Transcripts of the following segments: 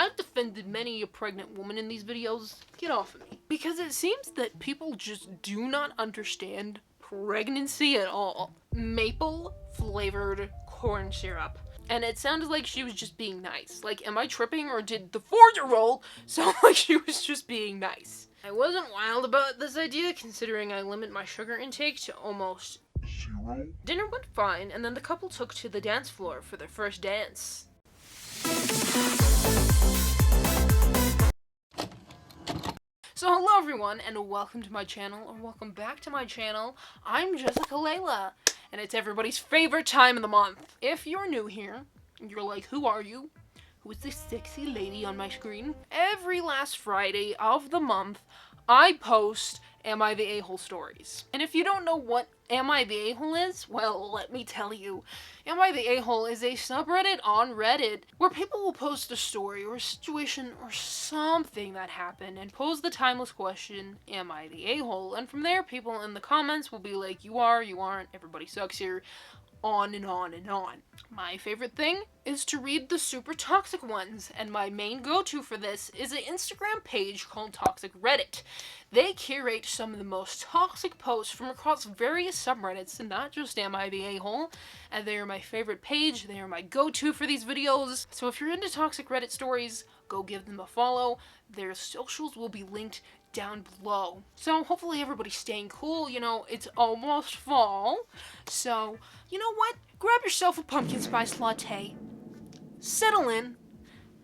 I've defended many a pregnant woman in these videos. Get off of me. Because it seems that people just do not understand pregnancy at all. Maple flavored corn syrup. And it sounded like she was just being nice. Like, am I tripping, or did the 4-year-old sound like she was just being nice? I wasn't wild about this idea, considering I limit my sugar intake to almost 0. Dinner went fine, and then the couple took to the dance floor for their first dance. So hello everyone, and welcome to my channel, or welcome back to my channel. I'm Jessica Layla, and it's everybody's favorite time of the month. If you're new here, and you're like, who are you? Who is this sexy lady on my screen? Every last Friday of the month, I post Am I the A-hole stories. And if you don't know what Am I the A-hole is, well, let me tell you. Am I the A-hole is a subreddit on Reddit where people will post a story or a situation or something that happened and pose the timeless question, am I the A-hole? And from there, people in the comments will be like, you are, you aren't, everybody sucks here, on and on and on. My favorite thing is to read the super toxic ones, and my main go-to for this is an Instagram page called Toxic Reddit. They curate some of the most toxic posts from across various subreddits, and not just Am I the A-hole, and they are my favorite page, they are my go-to for these videos. So if you're into toxic Reddit stories, go give them a follow. Their socials will be linked down below. So hopefully everybody's staying cool, you know, it's almost fall. So, you know what? Grab yourself a pumpkin spice latte, settle in,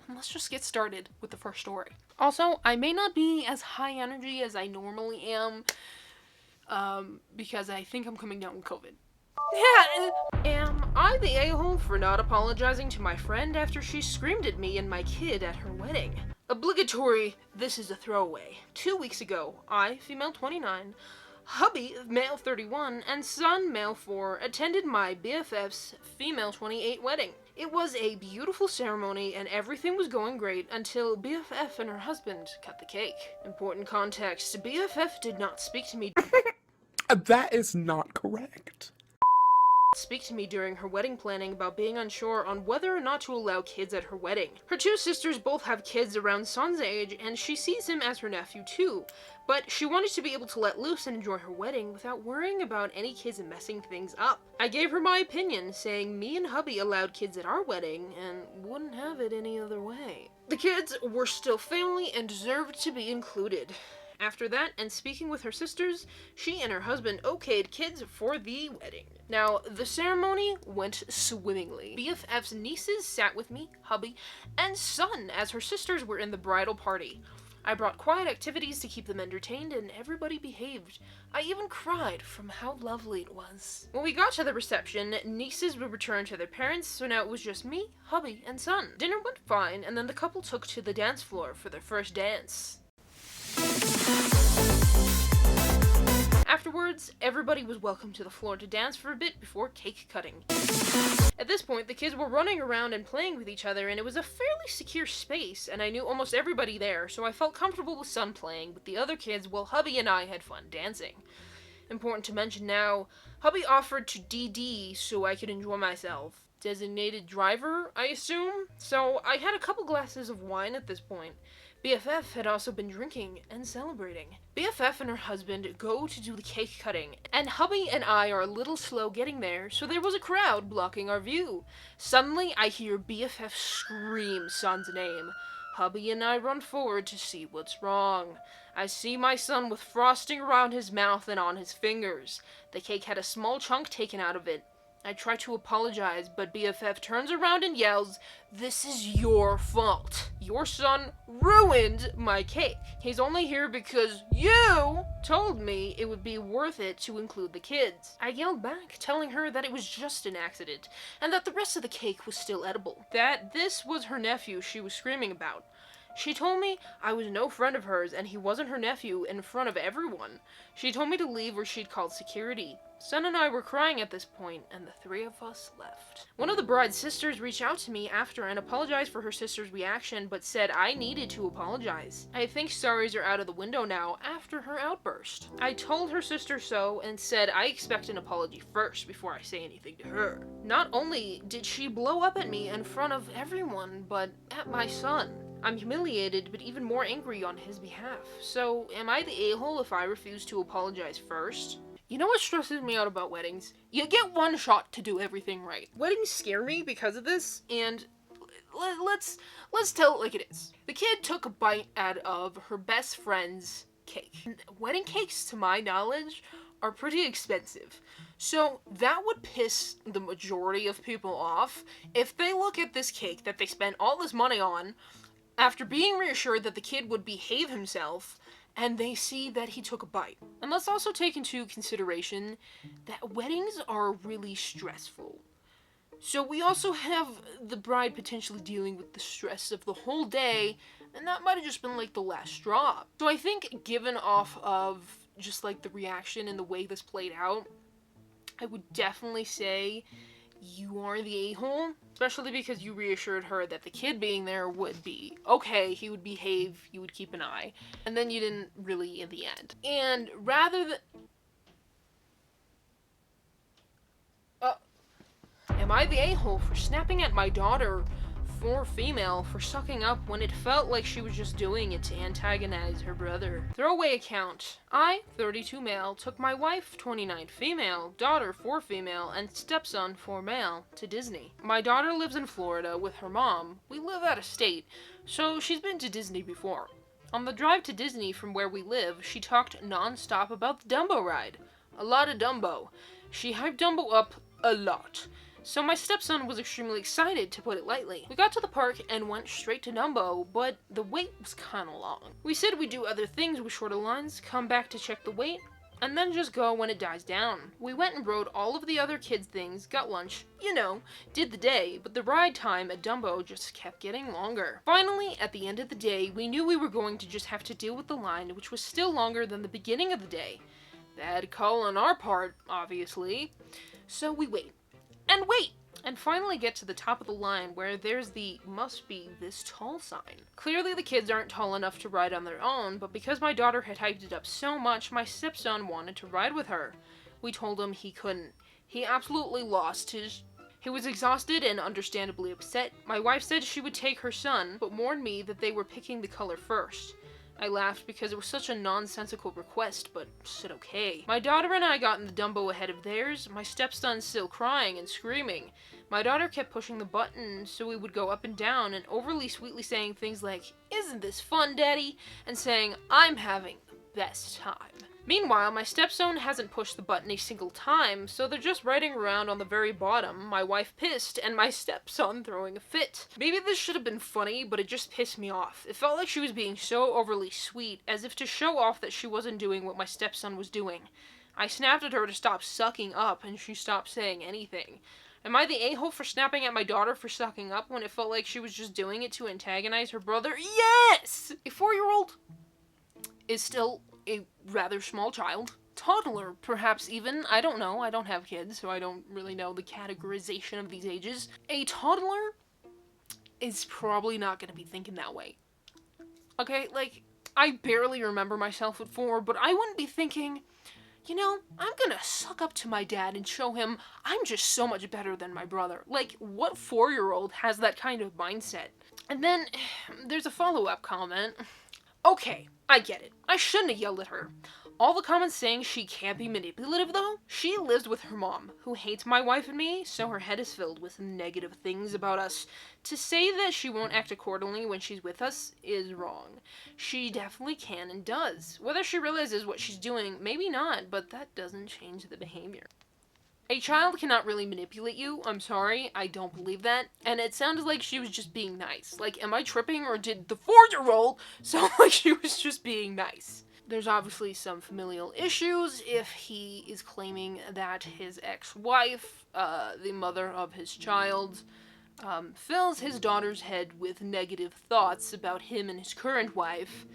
and let's just get started with the first story. Also, I may not be as high energy as I normally am, because I think I'm coming down with COVID. Am I the a-hole for not apologizing to my friend after she screamed at me and my kid at her wedding? Obligatory, this is a throwaway. 2 weeks ago, I, female 29, hubby, male 31, and son, male 4, attended my BFF's female 28 wedding. It was a beautiful ceremony and everything was going great until BFF and her husband cut the cake. Important context, BFF did not speak to me. That is not correct. Speak to me during her wedding planning about being unsure on whether or not to allow kids at her wedding. Her two sisters both have kids around son's age, and she sees him as her nephew too, but she wanted to be able to let loose and enjoy her wedding without worrying about any kids messing things up. I gave her my opinion, saying me and hubby allowed kids at our wedding and wouldn't have it any other way. The kids were still family and deserved to be included. After that, and speaking with her sisters, she and her husband okayed kids for the wedding. Now, the ceremony went swimmingly. BFF's nieces sat with me, hubby, and son as her sisters were in the bridal party. I brought quiet activities to keep them entertained, and everybody behaved. I even cried from how lovely it was. When we got to the reception, nieces would return to their parents, so now it was just me, hubby, and son. Dinner went fine, and then the couple took to the dance floor for their first dance. Afterwards, everybody was welcome to the floor to dance for a bit before cake cutting. At this point, the kids were running around and playing with each other, and it was a fairly secure space, and I knew almost everybody there, so I felt comfortable with son playing with the other kids while hubby and I had fun dancing. Important to mention now, hubby offered to DD so I could enjoy myself. Designated driver, I assume? So I had a couple glasses of wine at this point. BFF had also been drinking and celebrating. BFF and her husband go to do the cake cutting, and hubby and I are a little slow getting there, so there was a crowd blocking our view. Suddenly, I hear BFF scream son's name. Hubby and I run forward to see what's wrong. I see my son with frosting around his mouth and on his fingers. The cake had a small chunk taken out of it. I try to apologize, but BFF turns around and yells, "This is your fault. Your son ruined my cake. He's only here because you told me it would be worth it to include the kids." I yelled back, telling her that it was just an accident, and that the rest of the cake was still edible. That this was her nephew she was screaming about. She told me I was no friend of hers and he wasn't her nephew in front of everyone. She told me to leave or she'd called security. Son and I were crying at this point, and the three of us left. One of the bride's sisters reached out to me after and apologized for her sister's reaction, but said I needed to apologize. I think sorries are out of the window now after her outburst. I told her sister so and said I expect an apology first before I say anything to her. Not only did she blow up at me in front of everyone, but at my son. I'm humiliated, but even more angry on his behalf. So, am I the a-hole if I refuse to apologize first? You know what stresses me out about weddings? You get one shot to do everything right. Weddings scare me because of this, and let's tell it like it is. The kid took a bite out of her best friend's cake. Wedding cakes, to my knowledge, are pretty expensive. So that would piss the majority of people off if they look at this cake that they spent all this money on after being reassured that the kid would behave himself, and they see that he took a bite. And let's also take into consideration that weddings are really stressful. So we also have the bride potentially dealing with the stress of the whole day, and that might have just been like the last straw. So I think, given off of just like the reaction and the way this played out, I would definitely say you are the a-hole, especially because you reassured her that the kid being there would be okay, he would behave, you would keep an eye, and then you didn't really in the end. And rather than... am I the a-hole for snapping at my daughter, 4 female, for sucking up when it felt like she was just doing it to antagonize her brother? Throwaway account. I, 32 male, took my wife, 29 female, daughter, 4 female, and stepson, 4 male, to Disney. My daughter lives in Florida with her mom. We live out of state, so she's been to Disney before. On the drive to Disney from where we live, she talked non-stop about the Dumbo ride. A lot of Dumbo. She hyped Dumbo up a lot. So my stepson was extremely excited, to put it lightly. We got to the park and went straight to Dumbo, but the wait was kinda long. We said we'd do other things with shorter lines, come back to check the wait, and then just go when it dies down. We went and rode all of the other kids' things, got lunch, you know, did the day, but the ride time at Dumbo just kept getting longer. Finally, at the end of the day, we knew we were going to just have to deal with the line, which was still longer than the beginning of the day. Bad call on our part, obviously. So we wait. And wait! And finally get to the top of the line where there's the must be this tall sign. Clearly the kids aren't tall enough to ride on their own, but because my daughter had hyped it up so much, my stepson wanted to ride with her. We told him he couldn't. He absolutely lost his... He was exhausted and understandably upset. My wife said she would take her son, but warned me that they were picking the color first. I laughed because it was such a nonsensical request, but said okay. My daughter and I got in the Dumbo ahead of theirs, my stepson still crying and screaming. My daughter kept pushing the button so we would go up and down and overly sweetly saying things like, "Isn't this fun, Daddy?" and saying, "I'm having the best time." Meanwhile, my stepson hasn't pushed the button a single time, so they're just riding around on the very bottom, my wife pissed, and my stepson throwing a fit. Maybe this should have been funny, but it just pissed me off. It felt like she was being so overly sweet, as if to show off that she wasn't doing what my stepson was doing. I snapped at her to stop sucking up, and she stopped saying anything. Am I the a-hole for snapping at my daughter for sucking up when it felt like she was just doing it to antagonize her brother? Yes! A 4-year-old is still a rather small child. Toddler, perhaps even. I don't know. I don't have kids, so I don't really know the categorization of these ages. A toddler is probably not going to be thinking that way. Okay, like, I barely remember myself at 4, but I wouldn't be thinking, you know, I'm gonna suck up to my dad and show him I'm just so much better than my brother. Like, what 4-year-old has that kind of mindset? And then, there's a follow-up comment. Okay, I get it. I shouldn't have yelled at her. All the comments saying she can't be manipulative, though? She lives with her mom, who hates my wife and me, so her head is filled with negative things about us. To say that she won't act accordingly when she's with us is wrong. She definitely can and does. Whether she realizes what she's doing, maybe not, but that doesn't change the behavior. A child cannot really manipulate you. I'm sorry, I don't believe that. And it sounded like she was just being nice. Like, am I tripping, or did the 4-year-old sound like she was just being nice? There's obviously some familial issues if he is claiming that his ex-wife, the mother of his child, fills his daughter's head with negative thoughts about him and his current wife.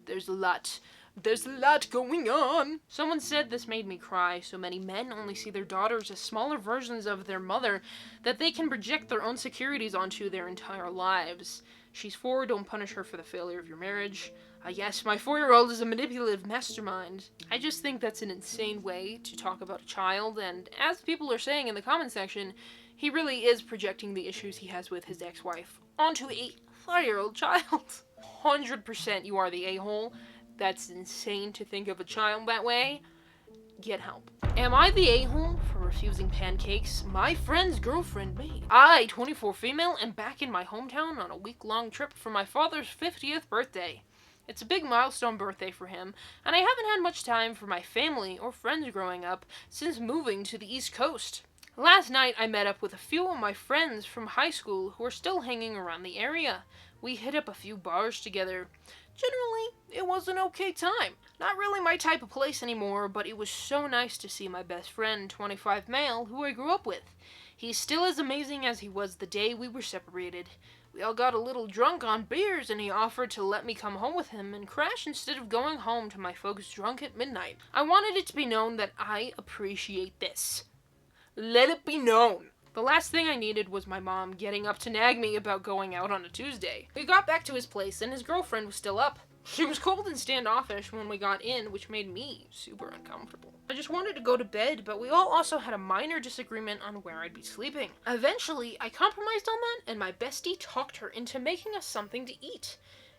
There's a lot going on. Someone said this made me cry. So many men only see their daughters as smaller versions of their mother that they can project their own insecurities onto their entire lives. She's 4, don't punish her for the failure of your marriage. Yes, my 4-year-old is a manipulative mastermind. I just think that's an insane way to talk about a child, and as people are saying in the comment section, he really is projecting the issues he has with his ex-wife onto a 5-year-old child. 100% you are the a-hole. That's insane to think of a child that way. Get help. Am I the a-hole for refusing pancakes my friend's girlfriend made? I, 24 female, am back in my hometown on a week-long trip for my father's 50th birthday. It's a big milestone birthday for him, and I haven't had much time for my family or friends growing up since moving to the East Coast. Last night I met up with a few of my friends from high school who are still hanging around the area. We hit up a few bars together. Generally, it was an okay time. Not really my type of place anymore, but it was so nice to see my best friend, 25 male, who I grew up with. He's still as amazing as he was the day we were separated. We all got a little drunk on beers, and he offered to let me come home with him and crash instead of going home to my folks drunk at midnight. I wanted it to be known that I appreciate this. Let it be known. The last thing I needed was my mom getting up to nag me about going out on a Tuesday. We got back to his place and his girlfriend was still up. She was cold and standoffish when we got in, which made me super uncomfortable. I just wanted to go to bed, but we all also had a minor disagreement on where I'd be sleeping. Eventually, I compromised on that, and my bestie talked her into making us something to eat.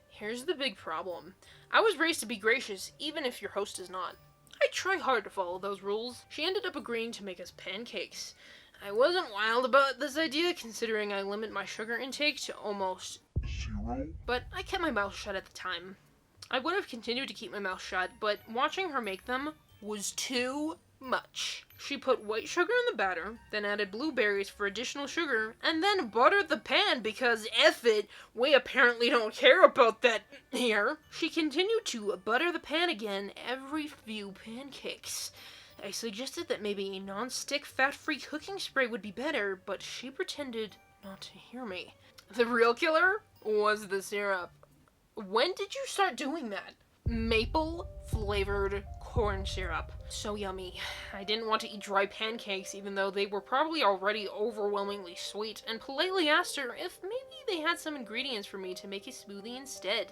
Here's the big problem. I was raised to be gracious, even if your host is not. I try hard to follow those rules. She ended up agreeing to make us pancakes. I wasn't wild about this idea, considering I limit my sugar intake to almost 0, but I kept my mouth shut at the time. I would have continued to keep my mouth shut, but watching her make them was too much. She put white sugar in the batter, then added blueberries for additional sugar, and then buttered the pan because F it, we apparently don't care about that here. She continued to butter the pan again every few pancakes. I suggested that maybe a non-stick fat-free cooking spray would be better, but she pretended not to hear me. The real killer was the syrup. When did you start doing that? Maple-flavored corn syrup. So yummy. I didn't want to eat dry pancakes, even though they were probably already overwhelmingly sweet, and politely asked her if maybe they had some ingredients for me to make a smoothie instead.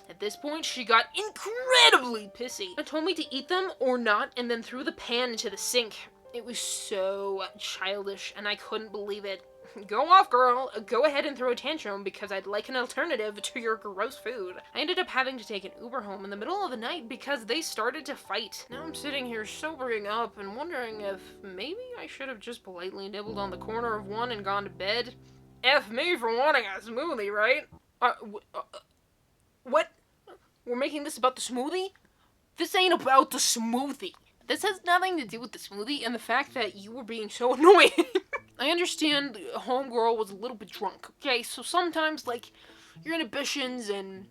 At this point, she got incredibly pissy and told me to eat them or not, and then threw the pan into the sink. It was so childish, and I couldn't believe it. Go off, girl. Go ahead and throw a tantrum because I'd like an alternative to your gross food. I ended up having to take an Uber home in the middle of the night because they started to fight. Now I'm sitting here sobering up and wondering if maybe I should have just politely nibbled on the corner of one and gone to bed. F me for wanting a smoothie, right? What? We're making this about the smoothie? This ain't about the smoothie. This has nothing to do with the smoothie and the fact that you were being so annoying. I understand homegirl was a little bit drunk, okay? So sometimes, like, your inhibitions and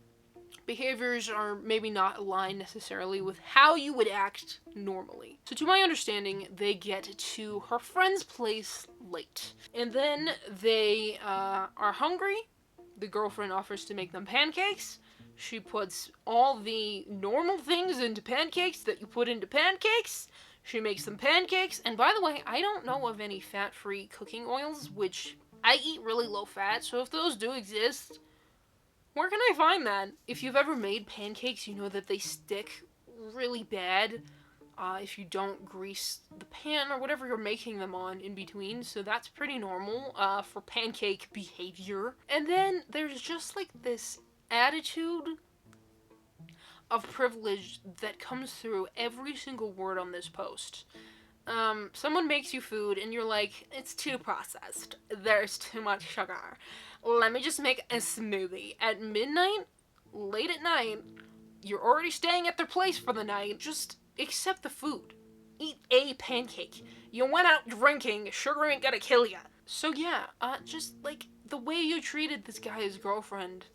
behaviors are maybe not aligned necessarily with how you would act normally. So to my understanding, they get to her friend's place late. And then they are hungry. The girlfriend offers to make them pancakes. She puts all the normal things into pancakes that you put into pancakes. She makes them pancakes. And by the way, I don't know of any fat-free cooking oils, which I eat really low fat, so if those do exist, where can I find that? If you've ever made pancakes, you know that they stick really bad if you don't grease the pan or whatever you're making them on in between, so that's pretty normal for pancake behavior. And then there's just like this attitude of privilege that comes through every single word on this post. Someone makes you food and you're like, it's too processed. There's too much sugar. Let me just make a smoothie. At midnight, late at night, you're already staying at their place for the night. Just accept the food. Eat a pancake. You went out drinking, sugar ain't gonna kill ya. So yeah, just like the way you treated this guy's girlfriend,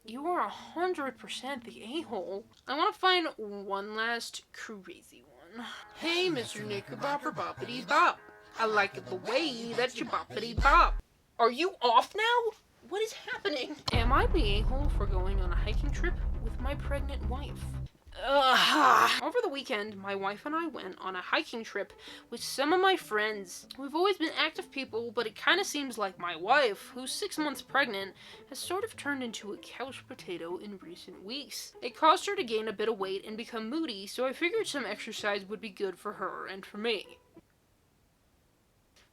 you are 100% the a-hole. I want to find one last crazy one. Hey, Mr. Knickerbocker Boppity Bop. I like it the way that you boppity bop. Are you off now? What is happening? Am I the a-hole for going on a hiking trip with my pregnant wife? Over the weekend, my wife and I went on a hiking trip with some of my friends. We've always been active people, but it kind of seems like my wife, who's 6 months pregnant, has sort of turned into a couch potato in recent weeks. It caused her to gain a bit of weight and become moody, so I figured some exercise would be good for her and for me.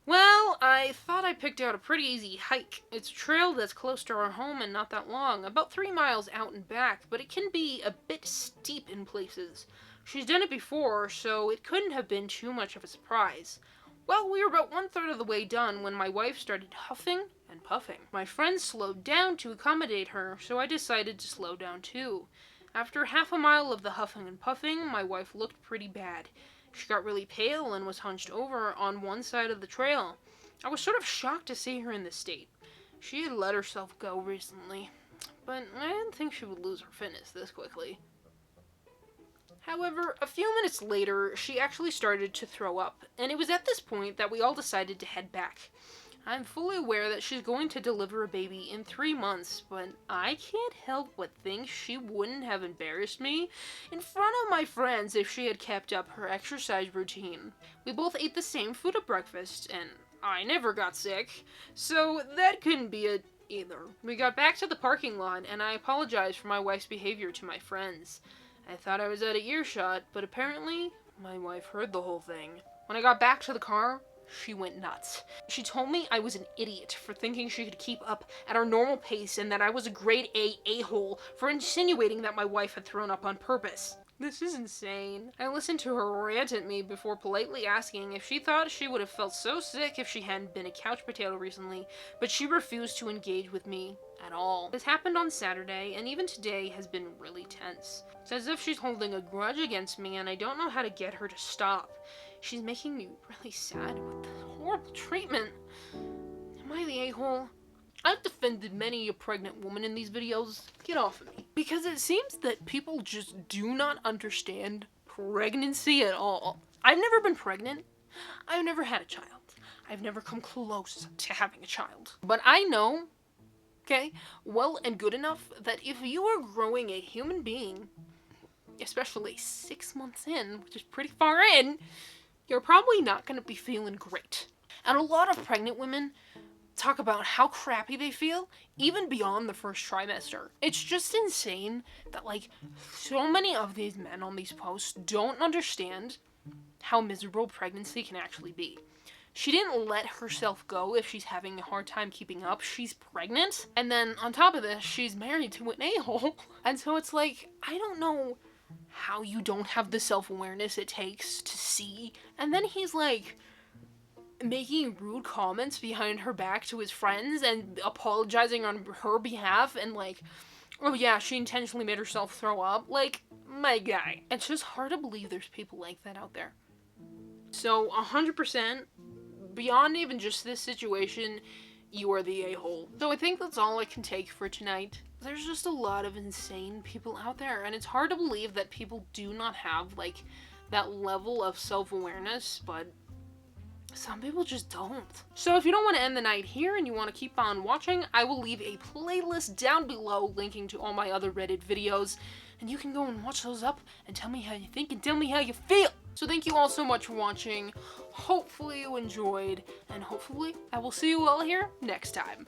Well, I thought I picked out a pretty easy hike. It's a trail that's close to our home and not that long, about 3 miles out and back, but it can be a bit steep in places. She's done it before, so it couldn't have been too much of a surprise. Well, we were about 1/3 of the way done when my wife started huffing and puffing. My friends slowed down to accommodate her, so I decided to slow down too. After half a mile of the huffing and puffing, my wife looked pretty bad. She got really pale and was hunched over on one side of the trail. I was sort of shocked to see her in this state. She had let herself go recently, but I didn't think she would lose her fitness this quickly. However, a few minutes later, she actually started to throw up, and it was at this point that we all decided to head back. I'm fully aware that she's going to deliver a baby in 3 months, but I can't help but think she wouldn't have embarrassed me in front of my friends if she had kept up her exercise routine. We both ate the same food at breakfast, and I never got sick, so that couldn't be it either. We got back to the parking lot, and I apologized for my wife's behavior to my friends. I thought I was out of earshot, but apparently my wife heard the whole thing. When I got back to the car, she went nuts. She told me I was an idiot for thinking she could keep up at our normal pace and that I was a grade A a-hole for insinuating that my wife had thrown up on purpose. This is insane. I listened to her rant at me before politely asking if she thought she would have felt so sick if she hadn't been a couch potato recently, but she refused to engage with me at all. This happened on Saturday, and even today has been really tense. It's as if she's holding a grudge against me, and I don't know how to get her to stop. She's making me really sad with the horrible treatment. Am I the a-hole? I've defended many a pregnant woman in these videos. Get off of me. Because it seems that people just do not understand pregnancy at all. I've never been pregnant. I've never had a child. I've never come close to having a child. But I know, okay, well and good enough that if you are growing a human being, especially 6 months in, which is pretty far in, you're probably not going to be feeling great. And a lot of pregnant women talk about how crappy they feel, even beyond the first trimester. It's just insane that, like, so many of these men on these posts don't understand how miserable pregnancy can actually be. She didn't let herself go if she's having a hard time keeping up. She's pregnant, and then on top of this, she's married to an a-hole. And so it's like, I don't know how you don't have the self-awareness it takes to see. And then he's like making rude comments behind her back to his friends and apologizing on her behalf and like, oh yeah, she intentionally made herself throw up. Like, my guy. It's just hard to believe there's people like that out there. So 100%, beyond even just this situation, you are the a-hole. So I think that's all I can take for tonight. There's just a lot of insane people out there, and it's hard to believe that people do not have, like, that level of self-awareness, but some people just don't. So if you don't want to end the night here and you want to keep on watching, I will leave a playlist down below linking to all my other Reddit videos, and you can go and watch those up and tell me how you think and tell me how you feel. So thank you all so much for watching. Hopefully you enjoyed, and hopefully I will see you all here next time.